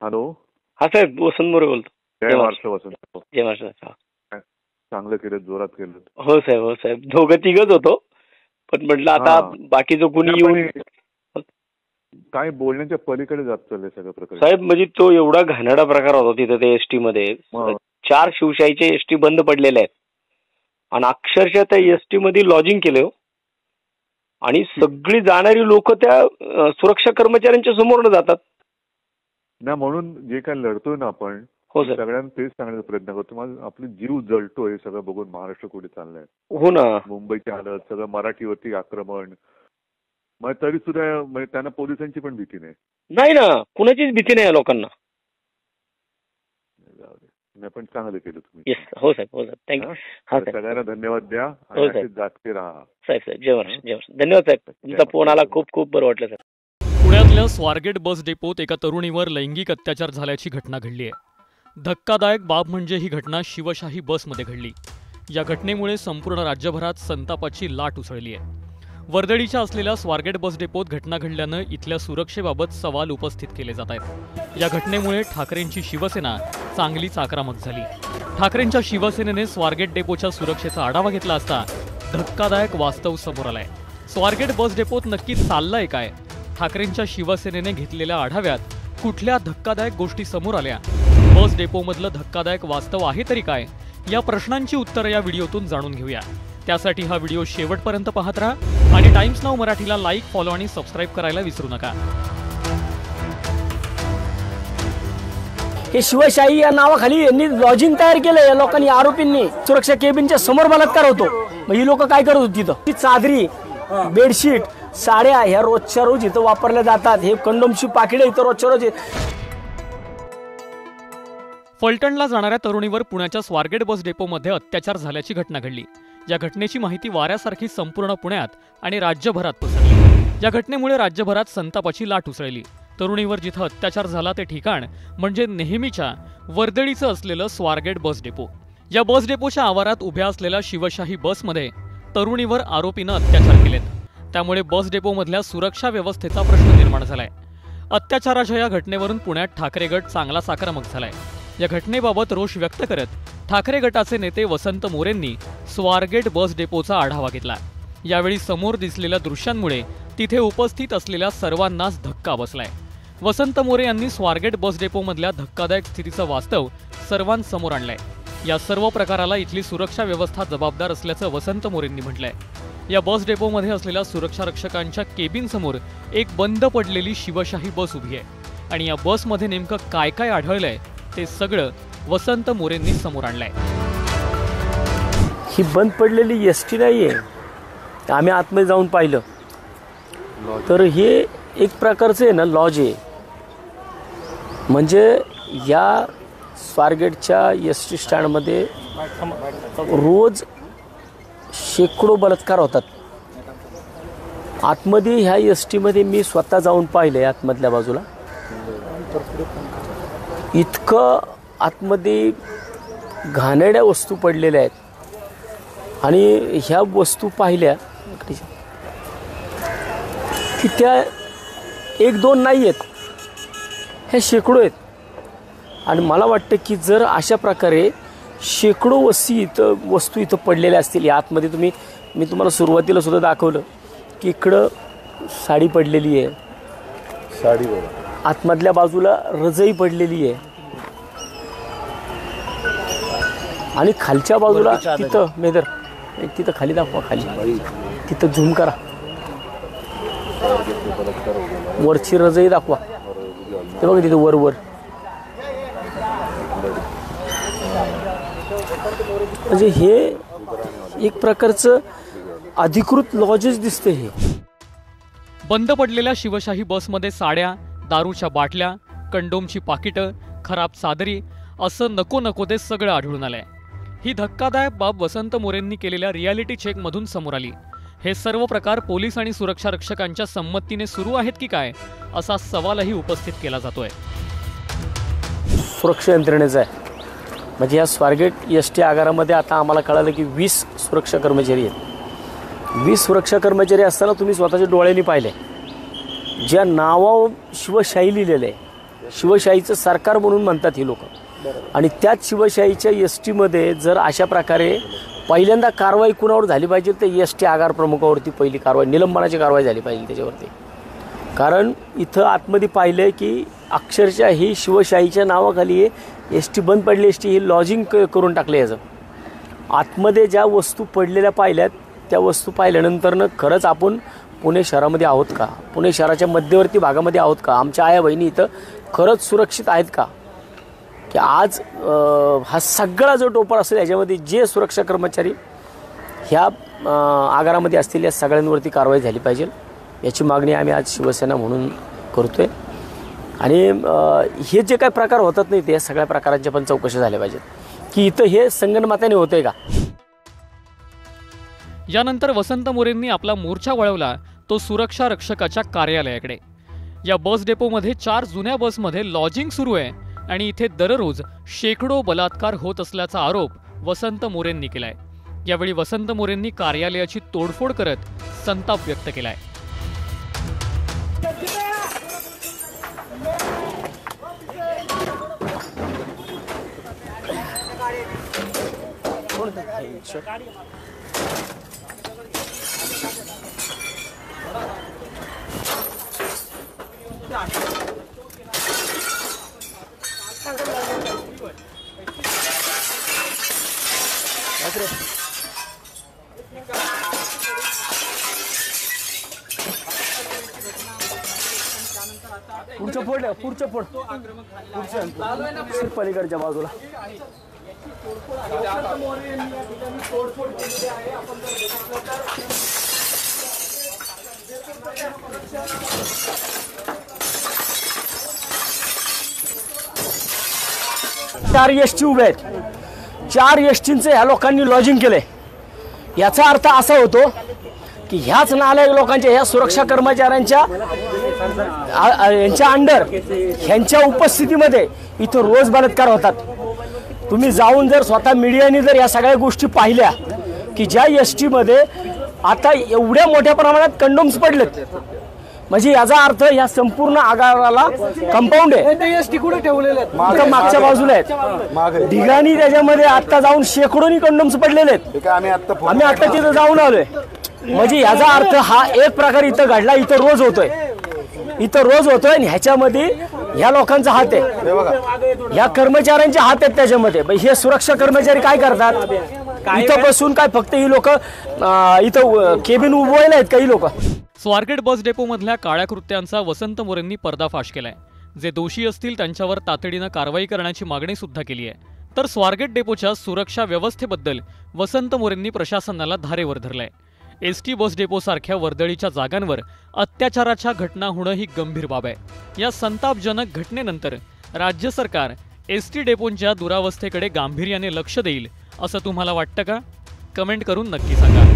Hello. हा साहेब, वसंत मोरे बोलतो. जय महाराष्ट्र वसंत. जय महाराष्ट्र. चांगलं केलं, जोरात केलं. हो साहेब, हो साहेब, दोघं तिघच होतो, पण म्हटलं आता बाकीचं कुणी येऊन काय बोलण्याच्या पलीकडे जात चाललंय सगळं प्रकार साहेब. म्हणजे तो एवढा घाणेरडा प्रकार होता तिथे ते एसटी मध्ये. 4 शिवशाहीचे एसटी बंद पडलेले आहेत आणि अक्षरशः त्या एसटी मध्ये लॉजिंग केलं आणि सगळी जाणारी लोक त्या सुरक्षा कर्मचाऱ्यांच्या समोरनं जातात ना. म्हणून जे काय लढतोय ना आपण, हो सर, सगळ्यांना तेच सांगण्याचा प्रयत्न करतो. माझा आपली जीव जळतोय सगळं बघून. महाराष्ट्र कुठे चाललंय. हो ना. मुंबईची हालत, सगळं मराठीवरती आक्रमण. मग तरी सुद्धा म्हणजे त्यांना पोलिसांची पण भीती नाही ना, कुणाचीच भीती नाही लोकांना. पण चांगलं केलं तुम्ही. येस. हो साहेब, हो साहेब, थँक्यू. सगळ्यांना धन्यवाद द्या. जागते राहा साहेब. साहेब, जय महाराष्ट्र, जय महाराष्ट्र. धन्यवाद साहेब, तुमचा फोन आला, खूप खूप बरं वाटलं साहेब. पुण्यातल्या स्वारगेट बस डेपोत एका तरुणीवर लैंगिक अत्याचार झाल्याची घटना घडली आहे. धक्कादायक बाब म्हणजे ही घटना शिवशाही बसमध्ये घडली. या घटनेमुळे संपूर्ण राज्यभरात संतापाची लाट उसळली आहे. वर्दळीच्या असलेल्या स्वारगेट बस डेपोत घटना घडल्यानं इथल्या सुरक्षेबाबत सवाल उपस्थित केले जात आहेत. या घटनेमुळे ठाकरेंची शिवसेना चांगलीच आक्रमक झाली. ठाकरेंच्या शिवसेनेने स्वारगेट डेपोच्या सुरक्षेचा आढावा घेतला असता धक्कादायक वास्तव समोर आलंय. स्वारगेट बस डेपोत नक्की चाललंय काय? ठाकरेंच्या शिवसेनेने घेतलेल्या आढाव्यात कुठल्या धक्कादायक गोष्टी समोर आल्या? बस डेपोमधलं धक्कादायक वास्तव आहे तरी काय? या प्रश्नांची उत्तरं या व्हिडिओतून जाणून घेऊया. त्यासाठी हा व्हिडिओ शेवटपर्यंत पाहत राहा आणि टाइम्स नाऊ मराठीला लाईक, फॉलो आणि सबस्क्राईब करायला विसरू नका. हे शिवशाही या नावाखाली यांनी लॉजिंग तयार केलं. या लोकांनी, आरोपींनी सुरक्षा केबिनच्या समोर बलात्कार होतो. मग ही लोक काय करत होती तिथं? ती चादरी, बेडशीट, साड्या ह्या रोजच्या रोज इथं वापरल्या जातात. हे कंडोमची पाकिटे इथं रोजच्या रोज. फलटणला जाणाऱ्या तरुणीवर पुण्याच्या स्वारगेट बस डेपोमध्ये अत्याचार झाल्याची घटना घडली. या घटनेची माहिती वाऱ्यासारखी संपूर्ण पुण्यात आणि राज्यभरात पसरली. या घटनेमुळे राज्यभरात संतापाची लाट उसळली. तरुणीवर जिथं अत्याचार झाला ते ठिकाण म्हणजे नेहमीच्या वर्दळीचं असलेलं स्वारगेट बस डेपो. या बस डेपोच्या आवारात उभ्या असलेल्या शिवशाही बसमध्ये तरुणीवर आरोपीनं अत्याचार केलेत. त्यामुळे बस डेपोमधल्या सुरक्षा व्यवस्थेचा प्रश्न निर्माण झालाय. अत्याचाराच्या या घटनेवरून पुण्यात ठाकरे गट चांगलाच आक्रमक झालाय. या घटनेबाबत रोष व्यक्त करत ठाकरे गटाचे नेते वसंत मोरेंनी स्वारगेट बस डेपोचा आढावा घेतला. यावेळी समोर दिसलेल्या दृश्यांमुळे तिथे उपस्थित असलेल्या सर्वांनाच धक्का बसलाय. वसंत मोरे यांनी स्वारगेट बस डेपोमधल्या धक्कादायक स्थितीचं वास्तव सर्वांसमोर आणलंय. या सर्व प्रकाराला इथली सुरक्षा व्यवस्था जबाबदार असल्याचं वसंत मोरेंनी म्हटलंय. या बस डेपोमध्ये असलेल्या सुरक्षा रक्षकांच्या केबिन समोर एक बंद पडलेली शिवशाही बस उभी आहे आणि या बसमध्ये नेमकं काय काय आढळलंय ते सगळं वसंत मोरेंनी समोर आणलंय. ही बंद पडलेली एसटी नाहीये. आम्ही आतमध्ये जाऊन पाहिलं तर हे एक प्रकारचं आहे ना, लॉज आहे. म्हणजे या स्वारगेटच्या एसटी स्टँडमध्ये रोज शेकडो बलात्कार होतात. आतमध्ये ह्या एसटीमध्ये मी स्वतः जाऊन पाहिलंय. आतमधल्या बाजूला इतकं आतमध्ये घाणेरड्या वस्तू पडलेल्या आहेत आणि ह्या वस्तू पाहिल्या की त्या 1-2 नाही आहेत, ह्या शेकडो आहेत. आणि मला वाटतं की जर अशा प्रकारे शेकडो वस्तू इथं पडलेल्या असतील या आतमध्ये, मी तुम्हाला सुरुवातीला सुद्धा दाखवलं की इकडं साडी पडलेली आहे, साडी आतमधल्या बाजूला रजई पडलेली आहे आणि खालच्या बाजूला तिथं मेदर तिथं खाली दाखवा, खाली तिथं झूम करा, वरची रजई दाखवा. ते बघा तिथं वर म्हणजे हे एक प्रकारचं अधिकृत लॉजेस दिसते. हे बंद पडलेल्या शिवशाही बसमध्ये साड्या, दारूच्या बाटल्या, कंडोमची पाकिटं, खराब चादरी असं नको ते सगळं आढळून आलंय. ही धक्कादायक बाब वसंत मोरेंनी केलेल्या रियालिटी चेकमधून समोर आली. हे सर्व प्रकार पोलीस आणि सुरक्षा रक्षकांच्या संमतीने सुरू आहेत की काय असा सवालही उपस्थित केला जातोय. सुरक्षा यंत्रणेचा आहे. म्हणजे या स्वारगेट एसटी आगारामध्ये आता आम्हाला कळालं की 20 सुरक्षा कर्मचारी आहेत. 20 सुरक्षा कर्मचारी असताना तुम्ही स्वतःच्या डोळ्यांनी पाहिले ज्या नावावर शिवशाही लिहिलेलं आहे शिवशाहीचं सरकार म्हणून म्हणतात ही लोक, आणि त्याच शिवशाहीच्या एस टीमध्ये जर अशा प्रकारे पहिल्यांदा कारवाई कुणावर झाली पाहिजे तर एस टी आगार प्रमुखावरती पहिली कारवाई, निलंबनाची कारवाई झाली पाहिजे त्याच्यावरती. कारण इथं आतमध्ये पाहिलं आहे की अक्षरशः ही शिवशाहीच्या नावाखाली एस टी बंद पडली, एस टी ही लॉजिंग करून टाकले. याचं आतमध्ये ज्या वस्तू पडलेल्या पाहिल्यात त्या वस्तू पाहिल्यानंतरनं खरंच आपण पुणे शहरामध्ये आहोत का, पुणे शहराच्या मध्यवर्ती भागामध्ये आहोत का, आमच्या आया बहिणी इथं खरंच सुरक्षित आहेत का, की आज हा सगळा जो टोपण असेल याच्यामध्ये जे सुरक्षा कर्मचारी ह्या आगारामध्ये असतील या सगळ्यांवरती कारवाई झाली पाहिजे, याची मागणी आम्ही आज शिवसेना म्हणून करतोय. आणि हे जे काही प्रकार होतात नाही ते सगळ्या प्रकारांच्या पण चौकशी झाल्या पाहिजेत की इथं हे संगनमताने होतंय का. यानंतर वसंत मोरेंनी आपला मोर्चा वळवला तो सुरक्षा रक्षकाच्या कार्यालयाकडे. या बस डेपोमध्ये 4 जुन्या बसमध्ये लॉजिंग सुरू आहे आणि इथे दररोज शेकडो बलात्कार होत असल्याचा आरोप वसंत मोरेंनी केलाय. यावेळी वसंत मोरेंनी कार्यालयाची तोडफोड करत संताप व्यक्त केलाय. पुढचं फोड पलीकडच्या बाजूला. चार एस टी उभे आहेत, 4 एस टींचे ह्या लोकांनी लॉजिंग केलंय. याचा अर्थ असा होतो की ह्याच नालायक लोकांच्या, ह्या सुरक्षा कर्मचाऱ्यांच्या यांच्या अंडर ह्यांच्या उपस्थितीमध्ये इथं रोज बलात्कार होतात. तुम्ही जाऊन जर स्वतः मीडियाने जर या सगळ्या गोष्टी पाहिल्या की ज्या एस टीमध्ये आता एवढ्या मोठ्या प्रमाणात कंडोम्स पडलेत, म्हणजे याचा अर्थ या संपूर्ण आगाराला कंपाऊंड आहे. एस टी कुठे ठेवलेले आहेत, मागच्या बाजूला आहेत ढिगाणी, त्याच्यामध्ये आता जाऊन शेकडोनी कंडोम्स पडलेले आहेत. आम्ही आता तिथं जाऊन आलोय. म्हणजे याचा अर्थ हा एक प्रकार इथं घडला, इथं रोज होतोय आणि ह्याच्यामध्ये ह्या लोकांचा हात आहे, ह्या कर्मचाऱ्यांचे हात आहेत त्याच्यामध्ये. हे सुरक्षा कर्मचारी काय करतात, इथं बसून काय फक्त ही लोक इथं केबिन उभवायला आहेत काही लोक. स्वारगेट बस डेपोमधल्या काळ्या कृत्यांचा वसंत मोरेंनी पर्दाफाश केलाय. जे दोषी असतील त्यांच्यावर तातडीनं कारवाई करण्याची मागणी सुद्धा केली आहे. तर स्वारगेट डेपोच्या सुरक्षा व्यवस्थेबद्दल वसंत मोरेंनी प्रशासनाला धारेवर धरलंय. एसटी बस डेपोसारख्या वर्दळीच्या जागांवर अत्याचाराच्या घटना होणं ही गंभीर बाब आहे. या संतापजनक घटनेनंतर राज्य सरकार एसटी डेपोंच्या दुरावस्थेकडे गांभीर्याने लक्ष देईल असं तुम्हाला वाटतं का? कमेंट करून नक्की सांगा.